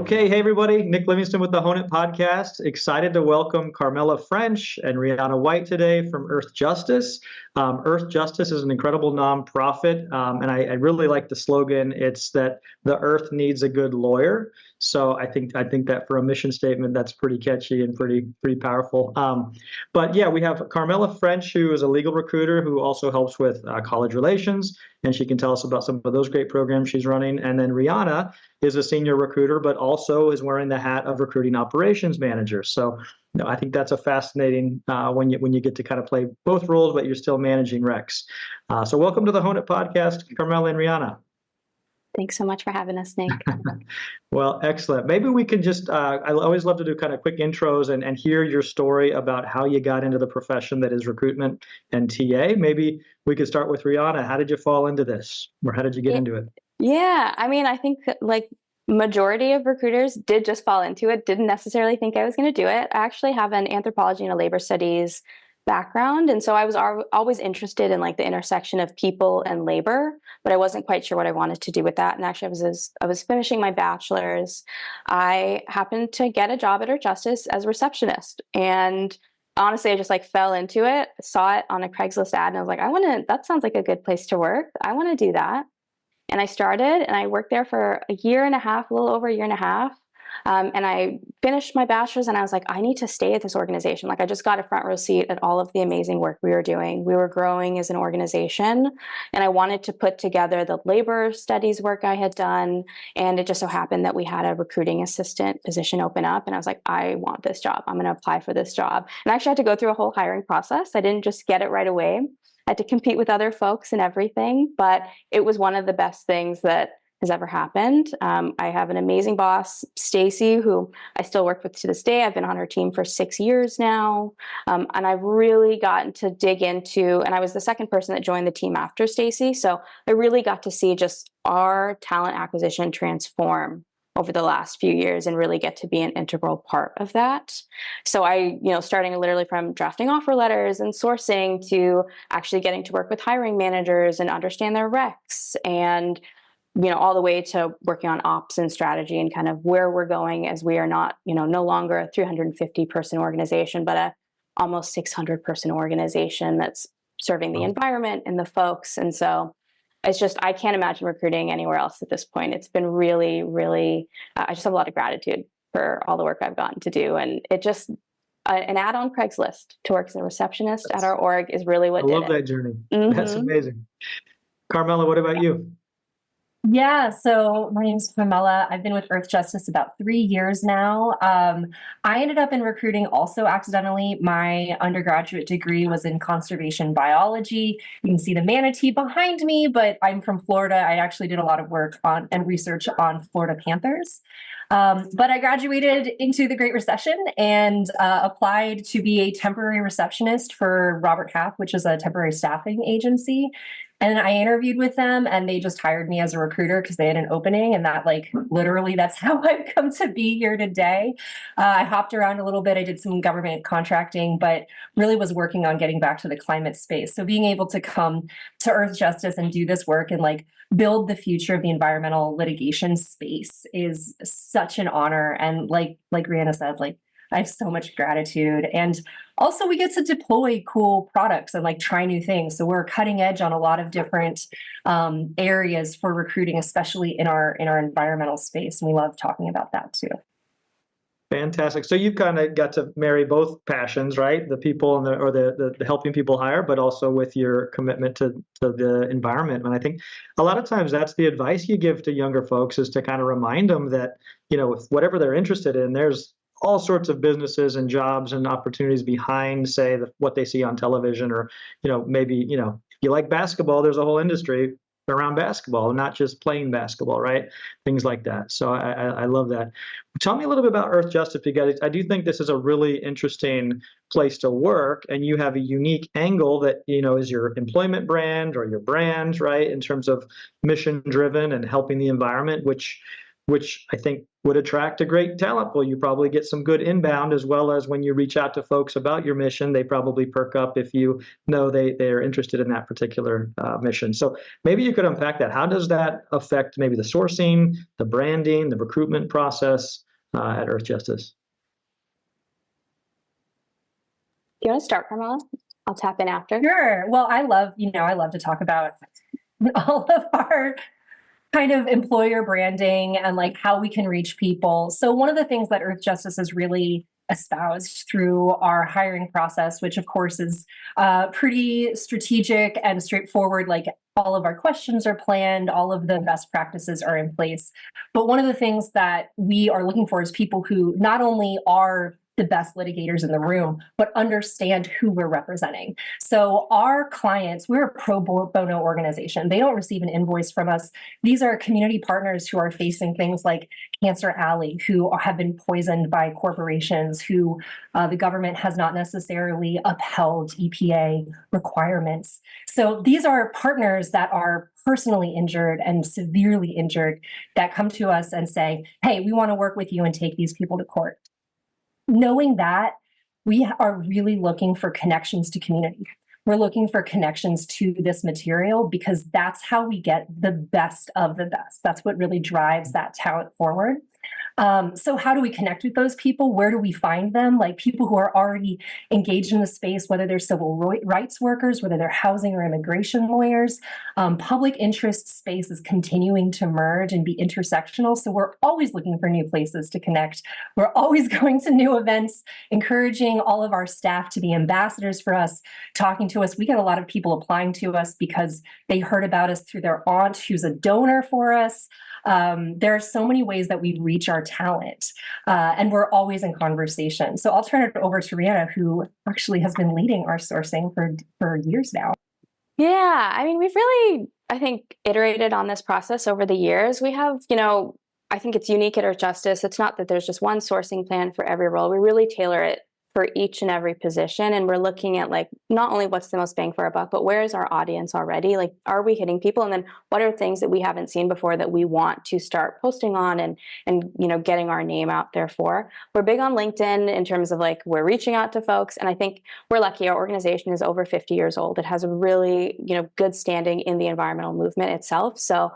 Okay, hey everybody, Nick Livingston with the Honeit podcast. Excited to welcome Carmela French and Rianna White today from Earthjustice. Earthjustice is an incredible nonprofit, and I really like the slogan. It's that the earth needs a good lawyer. So I think that for a mission statement, that's pretty catchy and pretty powerful. But yeah, we have Carmela French, who is a legal recruiter who also helps with college relations, and she can tell us about some of those great programs she's running. And then Rianna is a senior recruiter, but also is wearing the hat of recruiting operations manager. So, I think that's a fascinating when you get to kind of play both roles, but you're still managing recs. So welcome to the Honeit podcast, Carmela and Rianna. Thanks so much for having us, Nick. Well, excellent. Maybe we can just, I always love to do kind of quick intros and hear your story about how you got into the profession that is recruitment and TA. Maybe we could start with Rianna. How did you fall into this, or how did you get into it? Yeah, I mean, I think like majority of recruiters did just fall into it, didn't necessarily think I was going to do it. I actually have an anthropology and a labor studies background, and so I was always interested in like the intersection of people and labor, but I wasn't quite sure what I wanted to do with that. And actually, I was finishing my bachelor's. I happened to get a job at Earthjustice as a receptionist, and honestly, I just like fell into it, saw it on a Craigslist ad, and I was like, that sounds like a good place to work. I want to do that. And I started, and I worked there for a year and a half, a little over a year and a half. And I finished my bachelor's, and I was like, I need to stay at this organization. Like, I just got a front row seat at all of the amazing work we were doing. We were growing as an organization, and I wanted to put together the labor studies work I had done. And it just so happened that we had a recruiting assistant position open up, and I was like, I want this job. I'm going to apply for this job. And I actually had to go through a whole hiring process. I didn't just get it right away. I had to compete with other folks and everything, but it was one of the best things that has ever happened. I have an amazing boss, Stacy, who I still work with to this day. I've been on her team for 6 years now. And I've really gotten to dig into, and I was the second person that joined the team after Stacy. So I really got to see just our talent acquisition transform over the last few years and really get to be an integral part of that. So starting literally from drafting offer letters and sourcing to actually getting to work with hiring managers and understand their recs, and all the way to working on ops and strategy and kind of where we're going, as we are not, no longer a 350 person organization, but a almost 600 person organization that's serving the environment and the folks. And so it's just, I can't imagine recruiting anywhere else at this point. It's been really, really, I just have a lot of gratitude for all the work I've gotten to do. And it just, an ad on Craigslist to work as a receptionist at our org is really what did it. I love that journey. Mm-hmm. That's amazing. Carmela, what about you? Yeah, so my name is Carmela. I've been with Earthjustice about 3 years now. I ended up in recruiting also accidentally. My undergraduate degree was in conservation biology. You can see the manatee behind me, but I'm from Florida. I actually did a lot of work on and research on Florida panthers. But I graduated into the Great Recession and applied to be a temporary receptionist for Robert Half, which is a temporary staffing agency. And I interviewed with them, and they just hired me as a recruiter because they had an opening, and that literally that's how I've come to be here today. I hopped around a little bit. I did some government contracting, but really was working on getting back to the climate space. So being able to come to Earthjustice and do this work and build the future of the environmental litigation space is such an honor. And like Rianna said, I have so much gratitude. And also we get to deploy cool products and try new things. So we're cutting edge on a lot of different areas for recruiting, especially in our environmental space. And we love talking about that too. Fantastic. So you've kind of got to marry both passions, right? The people and the helping people hire, but also with your commitment to the environment. And I think a lot of times that's the advice you give to younger folks, is to kind of remind them that, whatever they're interested in, there's all sorts of businesses and jobs and opportunities behind, say, what they see on television, or, maybe, if you like basketball, there's a whole industry around basketball, not just playing basketball, right? Things like that. So I love that. Tell me a little bit about Earthjustice, because I do think this is a really interesting place to work, and you have a unique angle that, is your employment brand or your brand, right? In terms of mission driven and helping the environment, which which I think would attract a great talent pool. You probably get some good inbound, as well as when you reach out to folks about your mission, they probably perk up if you know they're interested in that particular mission. So maybe you could unpack that. How does that affect maybe the sourcing, the branding, the recruitment process at Earthjustice? Do you want to start, Carmela? I'll tap in after. Sure. Well, I love to talk about all of our kind of employer branding and like how we can reach people. So one of the things that Earthjustice has really espoused through our hiring process, which of course is pretty strategic and straightforward, like all of our questions are planned, all of the best practices are in place. But one of the things that we are looking for is people who not only are the best litigators in the room, but understand who we're representing. So our clients, we're a pro bono organization. They don't receive an invoice from us. These are community partners who are facing things like Cancer Alley, who have been poisoned by corporations, who the government has not necessarily upheld EPA requirements. So these are partners that are personally injured and severely injured that come to us and say, hey, we want to work with you and take these people to court. Knowing that, we are really looking for connections to community. We're looking for connections to this material because that's how we get the best of the best. That's what really drives that talent forward. So how do we connect with those people? Where do we find them? Like people who are already engaged in the space, whether they're civil rights workers, whether they're housing or immigration lawyers. Public interest space is continuing to merge and be intersectional. So we're always looking for new places to connect. We're always going to new events, encouraging all of our staff to be ambassadors for us, talking to us. We get a lot of people applying to us because they heard about us through their aunt who's a donor for us. There are so many ways that we reach our talent, and we're always in conversation. So I'll turn it over to Rianna, who actually has been leading our sourcing for years now. Yeah, I mean, we've really, I think, iterated on this process over the years. We have, I think it's unique at Earthjustice. It's not that there's just one sourcing plan for every role. We really tailor it for each and every position. And we're looking at like, not only what's the most bang for our buck, but where is our audience already? Like, are we hitting people? And then what are things that we haven't seen before that we want to start posting on and getting our name out there for? We're big on LinkedIn in terms of like, we're reaching out to folks. And I think we're lucky. Our organization is over 50 years old. It has a really, good standing in the environmental movement itself. So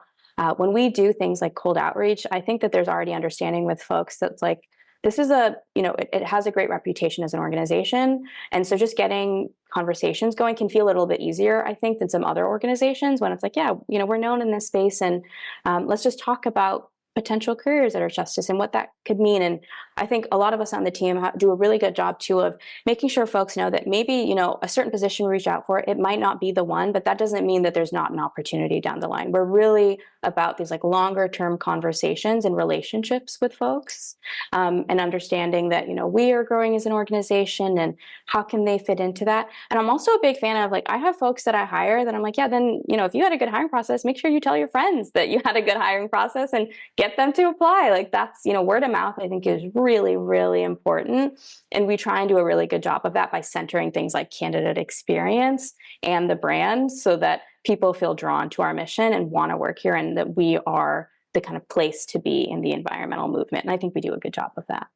when we do things like cold outreach, I think that there's already understanding with folks that's like, this is it has a great reputation as an organization. And so just getting conversations going can feel a little bit easier, I think, than some other organizations when it's like, yeah, we're known in this space and let's just talk about potential careers at Earthjustice and what that could mean. And I think a lot of us on the team do a really good job too of making sure folks know that maybe, a certain position we reach out for, it might not be the one, but that doesn't mean that there's not an opportunity down the line. We're really about these like longer term conversations and relationships with folks and understanding that, we are growing as an organization and how can they fit into that. And I'm also a big fan of like, I have folks that I hire that I'm like, yeah, then, if you had a good hiring process, make sure you tell your friends that you had a good hiring process and get them to apply. Like that's, word of mouth, I think is really, really important. And we try and do a really good job of that by centering things like candidate experience and the brand so that people feel drawn to our mission and want to work here and that we are the kind of place to be in the environmental movement. And I think we do a good job of that.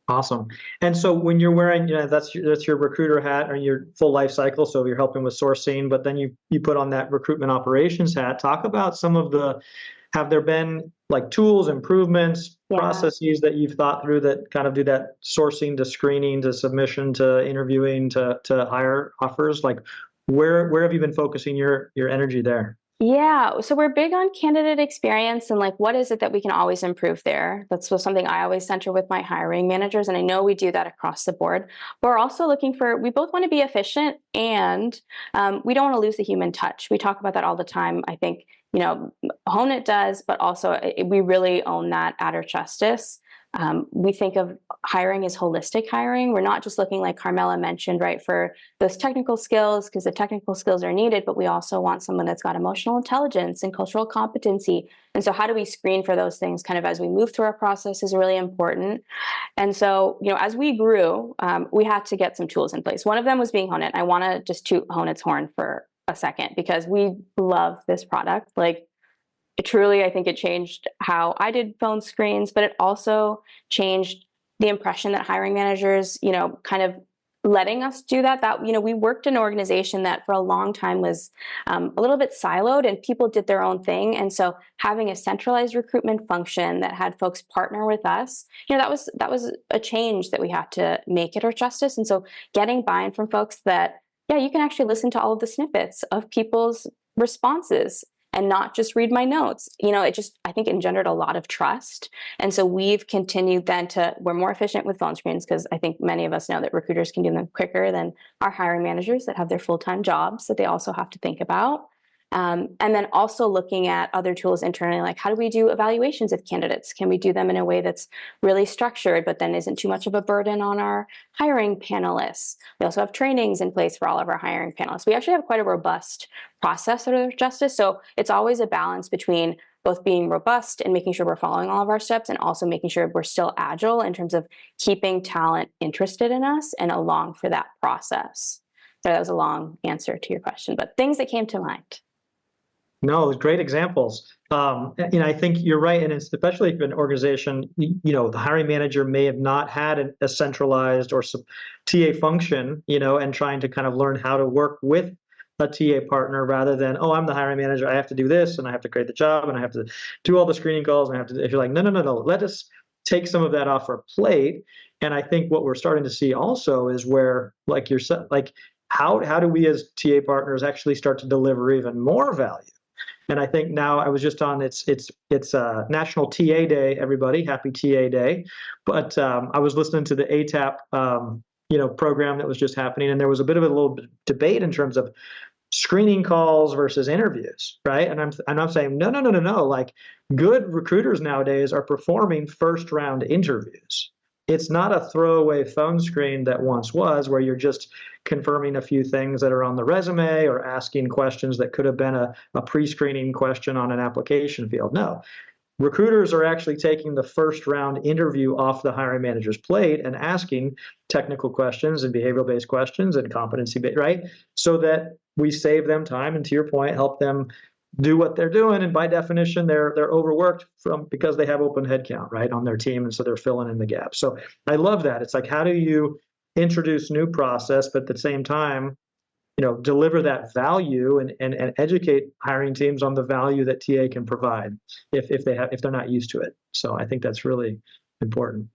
Awesome. And so when you're wearing, that's your recruiter hat or your full life cycle. So you're helping with sourcing, but then you put on that recruitment operations hat. Talk about some of have there been like tools, improvements, processes that you've thought through that kind of do that sourcing to screening to submission to interviewing to hire offers? Like where have you been focusing your energy there? Yeah, so we're big on candidate experience and like, what is it that we can always improve there? That's something I always center with my hiring managers. And I know we do that across the board. But we're also looking we both want to be efficient and we don't want to lose the human touch. We talk about that all the time. I think, Honeit does, but also we really own that at Earthjustice. We think of hiring as holistic hiring. We're not just looking like Carmela mentioned, right, for those technical skills, because the technical skills are needed, but we also want someone that's got emotional intelligence and cultural competency. And so how do we screen for those things kind of as we move through our process is really important. And so, as we grew, we had to get some tools in place. One of them was being Honeit. I want to just toot Honeit's horn for a second because we love this product. Like, truly, I think it changed how I did phone screens, but it also changed the impression that hiring managers, kind of letting us do that, we worked in an organization that for a long time was a little bit siloed and people did their own thing. And so having a centralized recruitment function that had folks partner with us, that was a change that we had to make at Earthjustice. And so getting buy-in from folks that, yeah, you can actually listen to all of the snippets of people's responses and not just read my notes. It just, I think, engendered a lot of trust. And so we've continued then we're more efficient with phone screens because I think many of us know that recruiters can do them quicker than our hiring managers that have their full-time jobs that they also have to think about. And then also looking at other tools internally, like how do we do evaluations of candidates? Can we do them in a way that's really structured, but then isn't too much of a burden on our hiring panelists? We also have trainings in place for all of our hiring panelists. We actually have quite a robust process at Earthjustice. So it's always a balance between both being robust and making sure we're following all of our steps and also making sure we're still agile in terms of keeping talent interested in us and along for that process. So that was a long answer to your question, but things that came to mind. No, great examples. I think you're right, and it's especially if an organization, the hiring manager may have not had a centralized or TA function, and trying to kind of learn how to work with a TA partner rather than, oh, I'm the hiring manager, I have to do this, and I have to create the job, and I have to do all the screening calls, and I have to. If you're like, no, let us take some of that off our plate. And I think what we're starting to see also is where, like how do we as TA partners actually start to deliver even more value? And I think now I was just on it's National TA Day, everybody. Happy TA Day. But I was listening to the ATAP program that was just happening, and there was a bit of a little debate in terms of screening calls versus interviews, right? And I'm saying no. Like good recruiters nowadays are performing first round interviews. It's not a throwaway phone screen that once was, where you're just confirming a few things that are on the resume or asking questions that could have been a pre-screening question on an application field. No, recruiters are actually taking the first round interview off the hiring manager's plate and asking technical questions and behavioral-based questions and competency-based, right? So that we save them time and, to your point, help them do what they're doing, and by definition, they're overworked because they have open headcount, right, on their team, and so they're filling in the gaps. So I love that. It's like, how do you introduce new process, but at the same time, deliver that value and educate hiring teams on the value that TA can provide if they're not used to it. So I think that's really important.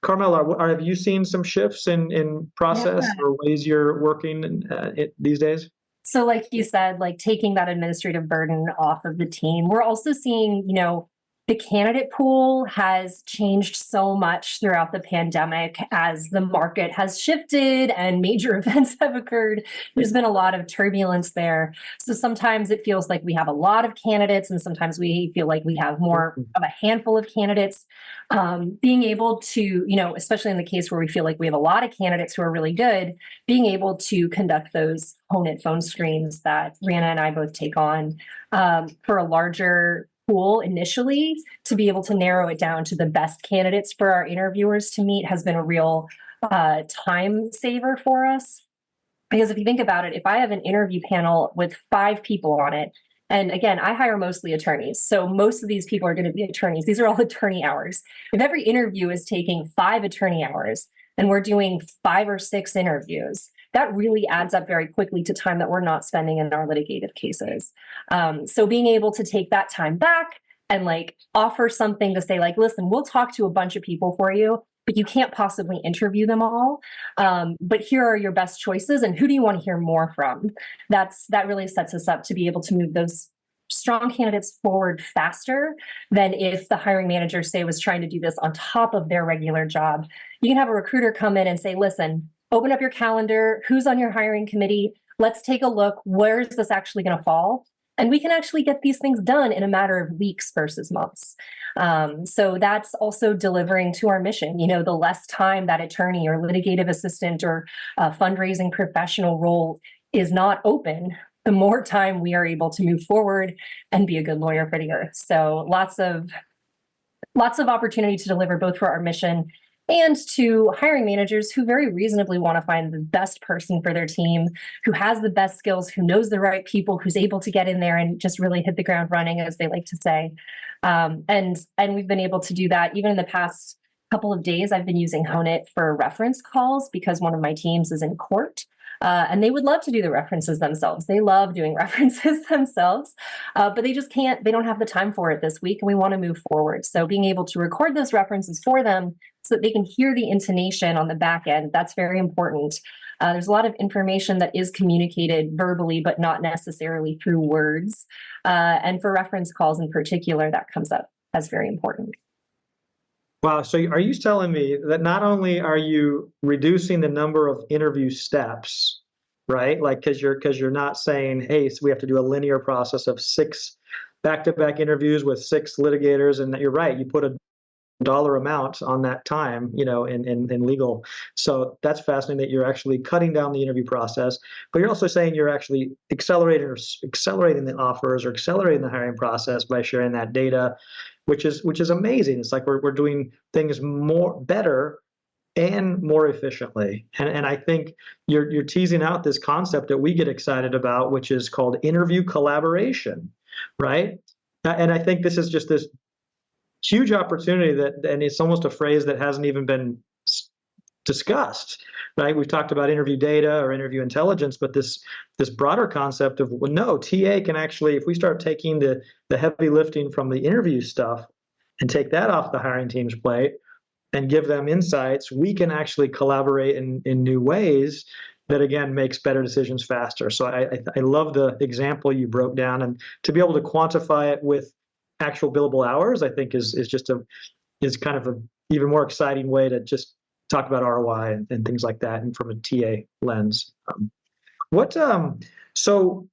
Carmela, have you seen some shifts in process or ways you're working these days? So like you said, like taking that administrative burden off of the team, we're also seeing, the candidate pool has changed so much throughout the pandemic as the market has shifted and major events have occurred. There's been a lot of turbulence there. So sometimes it feels like we have a lot of candidates, and sometimes we feel like we have more of a handful of candidates. Being able to, especially in the case where we feel like we have a lot of candidates who are really good, being able to conduct those Honeit phone screens that Rianna and I both take on for a larger pool initially, to be able to narrow it down to the best candidates for our interviewers to meet has been a real time saver for us. Because if you think about it, if I have an interview panel with 5 people on it, and again, I hire mostly attorneys, so most of these people are going to be attorneys. These are all attorney hours. If every interview is taking 5 attorney hours and we're doing 5 or 6 interviews, that really adds up very quickly to time that we're not spending in our litigative cases. So being able to take that time back and offer something to say, listen, we'll talk to a bunch of people for you, but you can't possibly interview them all. But here are your best choices, and who do you want to hear more from? That really sets us up to be able to move those strong candidates forward faster than if the hiring manager, say, was trying to do this on top of their regular job. You can have a recruiter come in and say, listen, open up your calendar. Who's on your hiring committee? Let's take a look. Where is this actually going to fall? And we can actually get these things done in a matter of weeks versus months. So that's also delivering to our mission. The less time that attorney or litigative assistant or fundraising professional role is not open, the more time we are able to move forward and be a good lawyer for the earth. So lots of opportunity to deliver both for our mission and to hiring managers who very reasonably want to find the best person for their team, who has the best skills, who knows the right people, who's able to get in there and just really hit the ground running, as they like to say. And we've been able to do that even in the past couple of days. I've been using Honeit for reference calls because one of my teams is in court. And they would love to do the references themselves. They love doing references themselves, but they just can't, they don't have the time for it this week, and we want to move forward. So being able to record those references for them so that they can hear the intonation on the back end, that's very important. There's a lot of information that is communicated verbally, but not necessarily through words. And for reference calls in particular, that comes up as very important. Wow. So are you telling me that not only are you reducing the number of interview steps, right? Like, because you're not saying, hey, so we have to do a linear process of 6 back-to-back interviews with 6 litigators, and you're right, you put a dollar amount on that time, in legal. So that's fascinating that you're actually cutting down the interview process, but you're also saying you're actually accelerating the offers or accelerating the hiring process by sharing that data, which is amazing. It's like we're doing things better and more efficiently. And I think you're teasing out this concept that we get excited about, which is called interview collaboration, right? And I think this is just this huge opportunity and it's almost a phrase that hasn't even been discussed, right? We've talked about interview data or interview intelligence, but this broader concept of, well, no, TA can actually, if we start taking the heavy lifting from the interview stuff and take that off the hiring team's plate and give them insights, we can actually collaborate in new ways that, again, makes better decisions faster. So I love the example you broke down, and to be able to quantify it with actual billable hours, I think is kind of an even more exciting way to just talk about ROI and things like that, and from a TA lens. So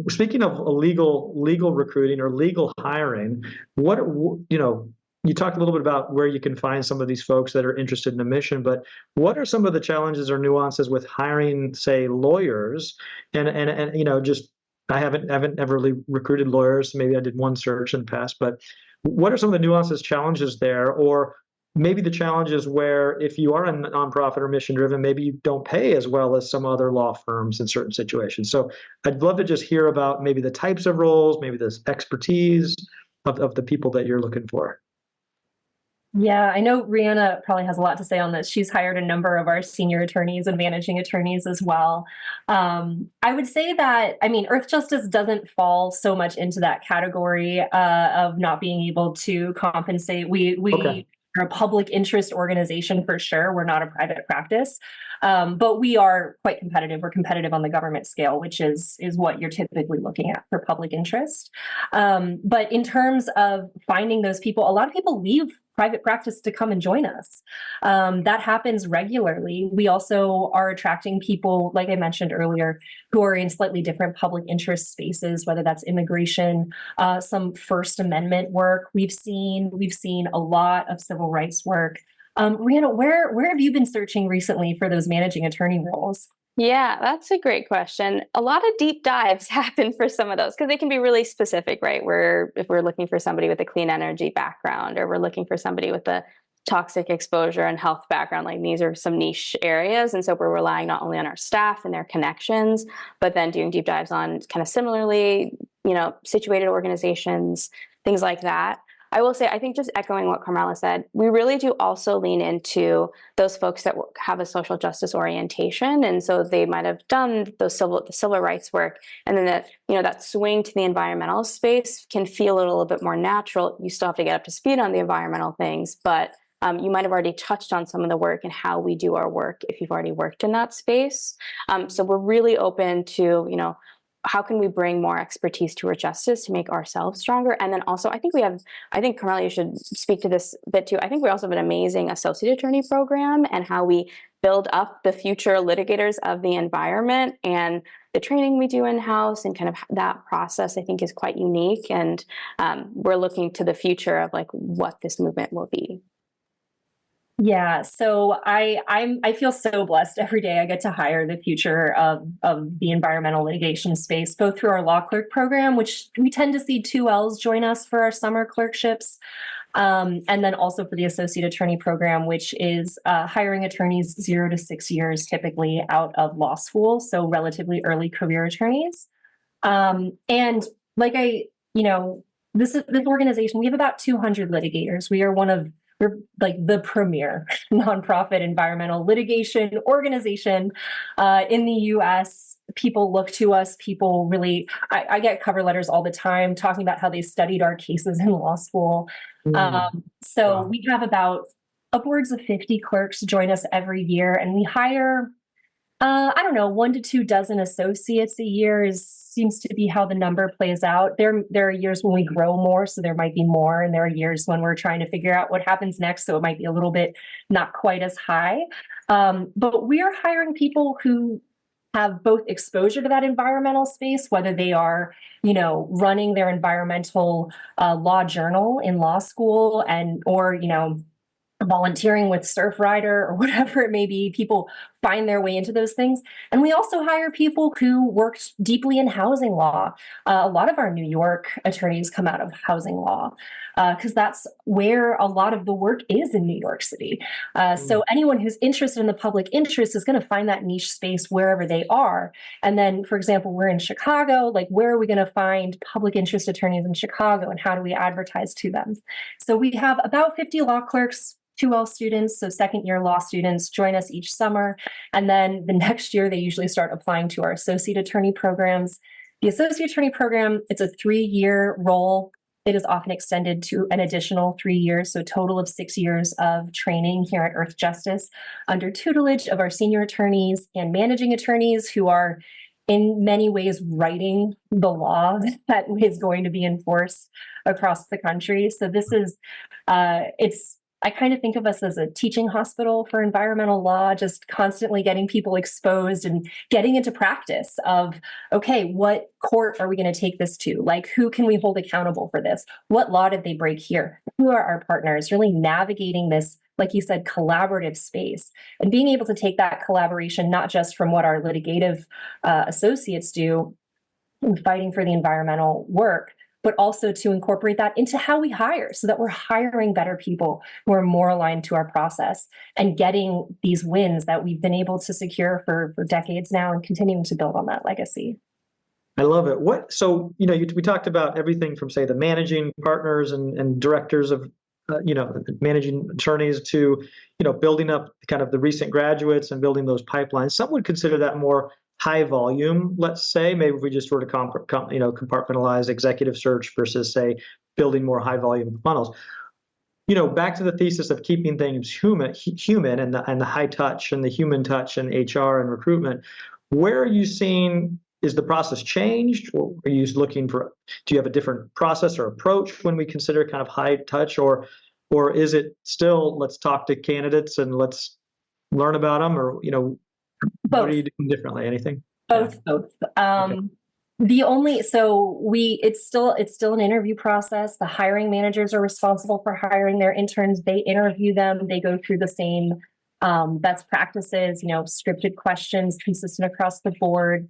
speaking of legal recruiting or legal hiring, you talked a little bit about where you can find some of these folks that are interested in the mission, but what are some of the challenges or nuances with hiring, say, lawyers? And just I haven't ever really recruited lawyers. Maybe I did one search in the past, but what are some of the nuances, challenges there, or maybe the challenges where if you are a nonprofit or mission driven, maybe you don't pay as well as some other law firms in certain situations. So I'd love to just hear about maybe the types of roles, maybe the expertise of the people that you're looking for. Yeah, I know Rianna probably has a lot to say on this. She's hired a number of our senior attorneys and managing attorneys as well. I would say that, Earthjustice doesn't fall so much into that category of not being able to compensate. We Okay. are a public interest organization for sure. We're not a private practice, but we are quite competitive. We're competitive on the government scale, which is what you're typically looking at for public interest. But in terms of finding those people, a lot of people leave private practice to come and join us. That happens regularly. We also are attracting people, like I mentioned earlier, who are in slightly different public interest spaces, whether that's immigration, some First Amendment work. We've seen a lot of civil rights work. Rianna, where have you been searching recently for those managing attorney roles? Yeah, that's a great question. A lot of deep dives happen for some of those because they can be really specific, right? If we're looking for somebody with a clean energy background, or we're looking for somebody with a toxic exposure and health background, like these are some niche areas. And so we're relying not only on our staff and their connections, but then doing deep dives on kind of similarly, situated organizations, things like that. I will say, I think just echoing what Carmela said, we really do also lean into those folks that have a social justice orientation. And so they might have done the civil rights work. And then that swing to the environmental space can feel a little bit more natural. You still have to get up to speed on the environmental things, but you might have already touched on some of the work and how we do our work if you've already worked in that space. So we're really open to, how can we bring more expertise to Earthjustice to make ourselves stronger? And then also, I think Carmela, you should speak to this a bit too. I think we also have an amazing associate attorney program, and how we build up the future litigators of the environment, and the training we do in-house, and kind of that process, I think, is quite unique. And we're looking to the future of like what this movement will be. Yeah, so I feel so blessed every day. I get to hire the future of the environmental litigation space, both through our law clerk program, which we tend to see 2Ls join us for our summer clerkships, And then also for the associate attorney program, which is hiring attorneys 0 to 6 years typically out of law school, so relatively early career attorneys. And like this organization, we have about 200 litigators. We're like the premier nonprofit environmental litigation organization in the US. People look to us. People really, I get cover letters all the time talking about how they studied our cases in law school. So we have about upwards of 50 clerks join us every year, and we hire, I don't know, 1 to 2 dozen associates a year seems to be how the number plays out. There are years when we grow more, so there might be more, and there are years when we're trying to figure out what happens next, so it might be a little bit not quite as high. But we are hiring people who have both exposure to that environmental space, whether they are, running their environmental law journal in law school or volunteering with Surfrider or whatever it may be. People find their way into those things. And we also hire people who worked deeply in housing law. A lot of our New York attorneys come out of housing law because that's where a lot of the work is in New York City. So anyone who's interested in the public interest is going to find that niche space wherever they are. And then, for example, we're in Chicago. Like, where are we going to find public interest attorneys in Chicago, and how do we advertise to them? So we have about 50 law clerks, 2L students, so second-year law students, join us each summer. And then the next year, they usually start applying to our associate attorney programs. The associate attorney program, it's a 3-year role. It is often extended to an additional 3 years, so a total of 6 years of training here at Earthjustice under tutelage of our senior attorneys and managing attorneys who are in many ways writing the law that is going to be enforced across the country. So this is, I kind of think of us as a teaching hospital for environmental law, just constantly getting people exposed and getting into practice of, okay, what court are we going to take this to? Like, who can we hold accountable for this? What law did they break here? Who are our partners? Really navigating this, like you said, collaborative space, and being able to take that collaboration, not just from what our litigative associates do in fighting for the environmental work, but also to incorporate that into how we hire, so that we're hiring better people who are more aligned to our process and getting these wins that we've been able to secure for decades now, and continuing to build on that legacy. I love it. We talked about everything from, say, the managing partners and directors of, managing attorneys to, building up kind of the recent graduates and building those pipelines. Some would consider that more high volume, let's say. Maybe if we just were to compartmentalize executive search versus, say, building more high volume funnels. Back to the thesis of keeping things human and the high touch and the human touch and HR and recruitment. Where are you seeing, is the process changed, or are you looking for, do you have a different process or approach when we consider kind of high touch, or is it still, let's talk to candidates and let's learn about them, or, Both. what are you doing differently? Anything? Both. Okay. It's still an interview process. The hiring managers are responsible for hiring their interns. They interview them. They go through the same best practices, scripted questions, consistent across the board,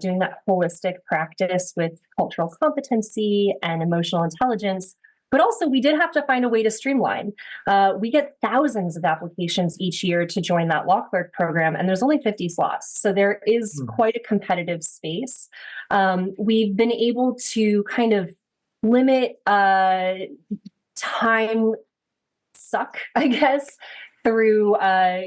doing that holistic practice with cultural competency and emotional intelligence. But also, we did have to find a way to streamline. We get thousands of applications each year to join that law clerk program, and there's only 50 slots. So there is quite a competitive space. We've been able to kind of limit time suck, I guess, through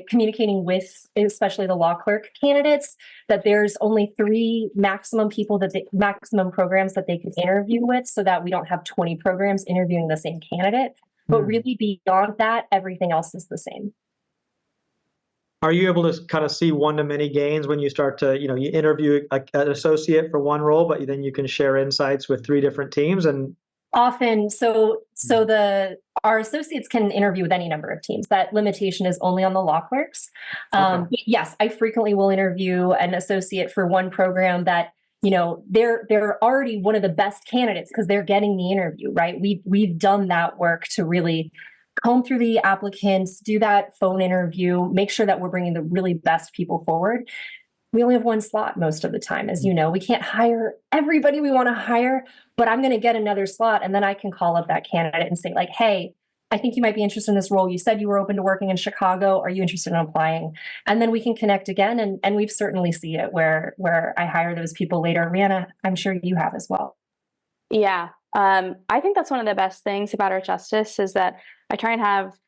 communicating with, especially the law clerk candidates, that there's only 3 maximum programs that they can interview with, so that we don't have 20 programs interviewing the same candidate. But really, beyond that, everything else is the same. Are you able to kind of see one-to-many gains when you start to, you interview an associate for one role, but then you can share insights with 3 different teams? And often, our associates can interview with any number of teams. That limitation is only on the law clerks. But yes, I frequently will interview an associate for one program that, they're already one of the best candidates because they're getting the interview, right? We've done that work to really comb through the applicants, do that phone interview, make sure that we're bringing the really best people forward. we only have one slot most of the time. As you know, we can't hire everybody we want to hire, but I'm going to get another slot. And then I can call up that candidate and say like, hey, I think you might be interested in this role. You said you were open to working in Chicago. Are you interested in applying? And then we can connect again. And we've certainly seen it where I hire those people later. Rianna, I'm sure you have as well. Yeah. I think that's one of the best things about Earthjustice is that I try and have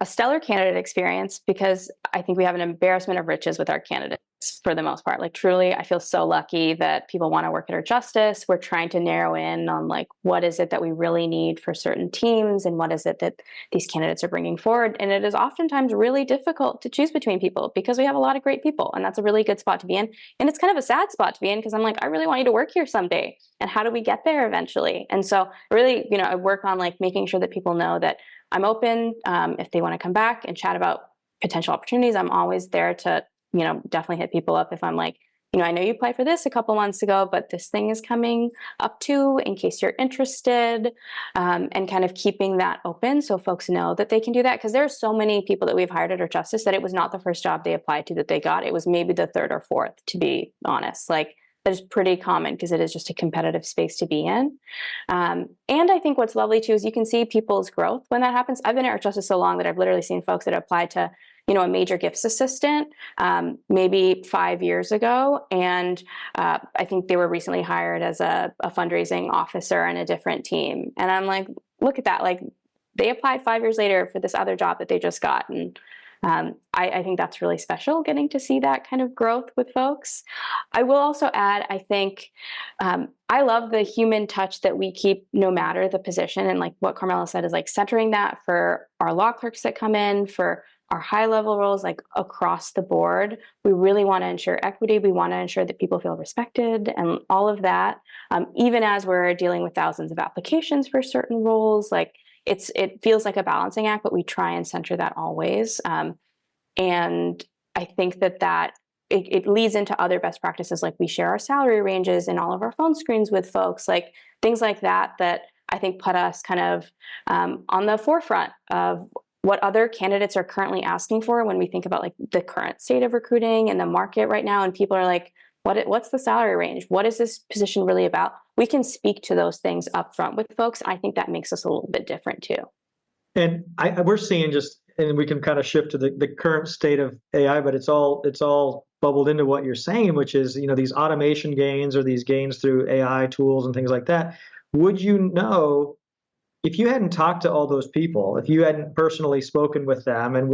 a stellar candidate experience, because I think we have an embarrassment of riches with our candidates for the most part. Like truly, I feel so lucky that people want to work at Earthjustice. We're trying to narrow in on like, what is it that we really need for certain teams and what is it that these candidates are bringing forward. And it is oftentimes really difficult to choose between people because we have a lot of great people, and that's a really good spot to be in. And it's kind of a sad spot to be in because I'm like, I really want you to work here someday. And how do we get there eventually? And so really, I work on like making sure that people know that I'm open. If they want to come back and chat about potential opportunities, I'm always there to, definitely hit people up if I'm like, I know you applied for this a couple months ago, but this thing is coming up too, in case you're interested, and kind of keeping that open so folks know that they can do that. Because there are so many people that we've hired at Earthjustice that it was not the first job they applied to that they got. It was maybe the third or fourth, to be honest. Like, that is pretty common because it is just a competitive space to be in. And I think what's lovely too is you can see people's growth when that happens. I've been at Earthjustice so long that I've literally seen folks that applied to, a major gifts assistant maybe 5 years ago. And I think they were recently hired as a fundraising officer in a different team. And I'm like, look at that. Like, they applied 5 years later for this other job that they just got. And I think that's really special, getting to see that kind of growth with folks. I will also add, I think I love the human touch that we keep no matter the position. And like what Carmela said is like centering that for our law clerks that come in, for our high level roles, like across the board. We really want to ensure equity. We want to ensure that people feel respected and all of that. Even as we're dealing with thousands of applications for certain roles, like it feels like a balancing act, but we try and center that always. And I think that it leads into other best practices, like we share our salary ranges in all of our phone screens with folks, like things like that I think put us kind of on the forefront of what other candidates are currently asking for when we think about like the current state of recruiting and the market right now. And people are like, what's the salary range? What is this position really about? We can speak to those things up front with folks. I think that makes us a little bit different too. And we're seeing and we can kind of shift to the current state of AI, but it's all bubbled into what you're saying, which is, these automation gains or these gains through AI tools and things like that. Would if you hadn't talked to all those people, if you hadn't personally spoken with them and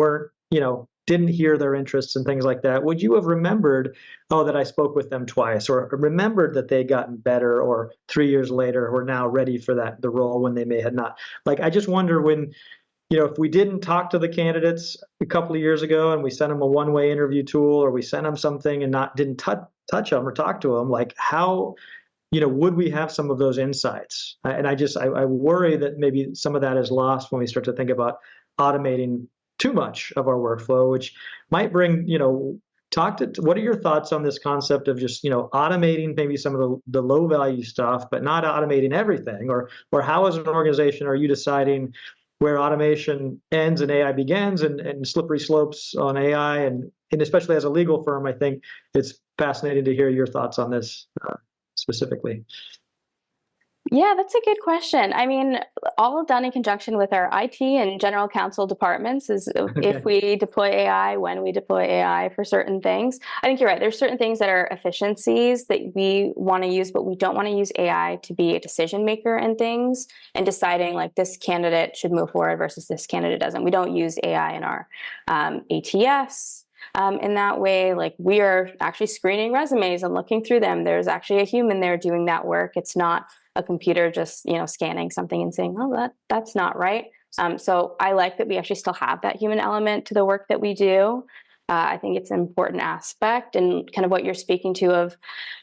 didn't hear their interests and things like that, would you have remembered, that I spoke with them twice, or remembered that they'd gotten better, or 3 years later were now ready for the role when they may have not? Like, I just wonder when, if we didn't talk to the candidates a couple of years ago and we sent them a one-way interview tool, or we sent them something and didn't touch them or talk to them, like how, would we have some of those insights? And I worry that maybe some of that is lost when we start to think about automating too much of our workflow, which might bring, what are your thoughts on this concept of just, automating maybe some of the low value stuff, but not automating everything? Or how as an organization are you deciding where automation ends and AI begins, and slippery slopes on AI? And especially as a legal firm, I think it's fascinating to hear your thoughts on this specifically. Yeah, that's a good question. I mean, all done in conjunction with our IT and general counsel departments is if we deploy AI, when we deploy AI for certain things. I think you're right. There's certain things that are efficiencies that we want to use, but we don't want to use AI to be a decision maker in things and deciding like this candidate should move forward versus this candidate doesn't. We don't use AI in our ATS. In that way, like we are actually screening resumes and looking through them. There's actually a human there doing that work. It's not a computer just, scanning something and saying, oh, that's not right. So I like that we actually still have that human element to the work that we do. I think it's an important aspect, and kind of what you're speaking to of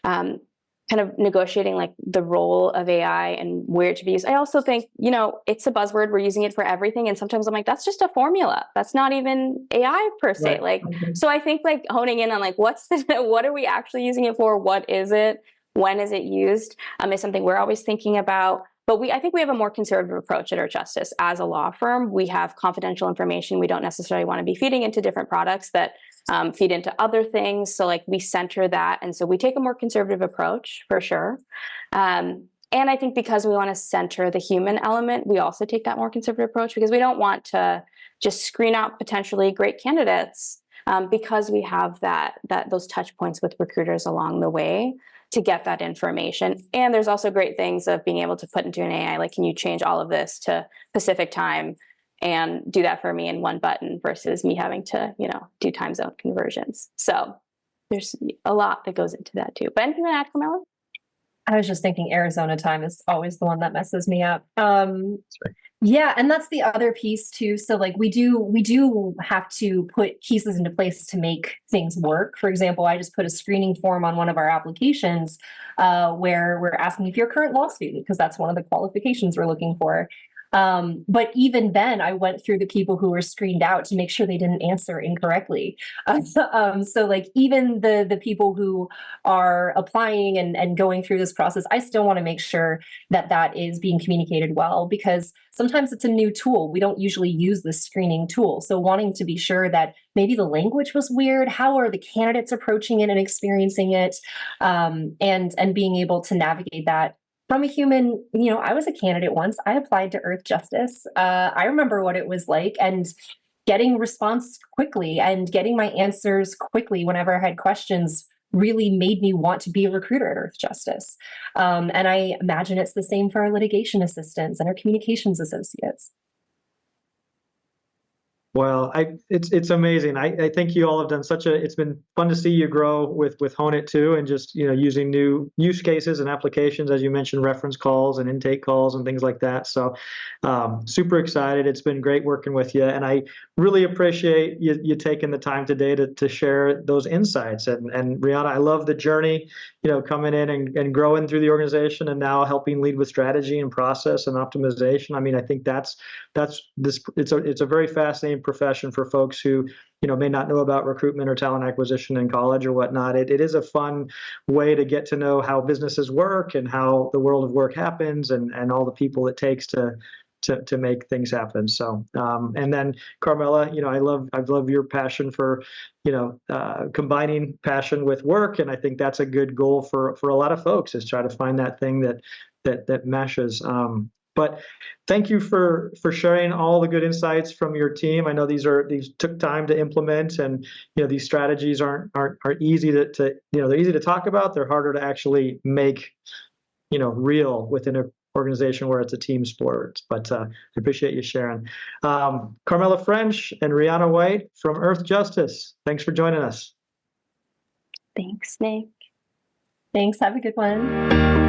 kind of negotiating like the role of AI and where to be used. I also think, it's a buzzword. We're using it for everything. And sometimes I'm like, that's just a formula. That's not even AI per se. Right. Like, so I think like honing in on like, what are we actually using it for? What is it? When is it used? Is something we're always thinking about. But I think we have a more conservative approach at Earthjustice. As a law firm, we have confidential information we don't necessarily want to be feeding into different products that feed into other things. So like we center that. And so we take a more conservative approach for sure. And I think because we want to center the human element, we also take that more conservative approach because we don't want to just screen out potentially great candidates because we have those touch points with recruiters along the way to get that information. And there's also great things of being able to put into an AI, like, can you change all of this to Pacific time and do that for me in one button versus me having to, do time zone conversions. So there's a lot that goes into that too. But anything to add, Carmela? I was just thinking Arizona time is always the one that messes me up. Yeah, and that's the other piece too. So like we do have to put pieces into place to make things work. For example, I just put a screening form on one of our applications where we're asking if you're a current law student, because that's one of the qualifications we're looking for. But even then, I went through the people who were screened out to make sure they didn't answer incorrectly. So like even the people who are applying and going through this process, I still want to make sure that is being communicated well, because sometimes it's a new tool. We don't usually use this screening tool. So wanting to be sure that maybe the language was weird, how are the candidates approaching it and experiencing it, and being able to navigate that from a human. I was a candidate once. I applied to Earthjustice. I remember what it was like, and getting response quickly and getting my answers quickly whenever I had questions really made me want to be a recruiter at Earthjustice. And I imagine it's the same for our litigation assistants and our communications associates. Well, it's amazing. I think you all have done it's been fun to see you grow with Honeit too, and just, using new use cases and applications, as you mentioned, reference calls and intake calls and things like that. So super excited. It's been great working with you. And I really appreciate you taking the time today to share those insights. And Rianna, I love the journey, coming in and growing through the organization and now helping lead with strategy and process and optimization. I mean, I think it's a very fascinating profession for folks who may not know about recruitment or talent acquisition in college or whatnot. It is a fun way to get to know how businesses work and how the world of work happens and all the people it takes to make things happen. So and then Carmela, I love your passion for combining passion with work, and I think that's a good goal for a lot of folks, is try to find that thing that meshes. But thank you for sharing all the good insights from your team. I know these took time to implement, and these strategies aren't easy to they're easy to talk about. They're harder to actually make real within an organization where it's a team sport. But I appreciate you sharing. Carmela French and Rianna White from Earthjustice, thanks for joining us. Thanks, Nick. Thanks. Have a good one.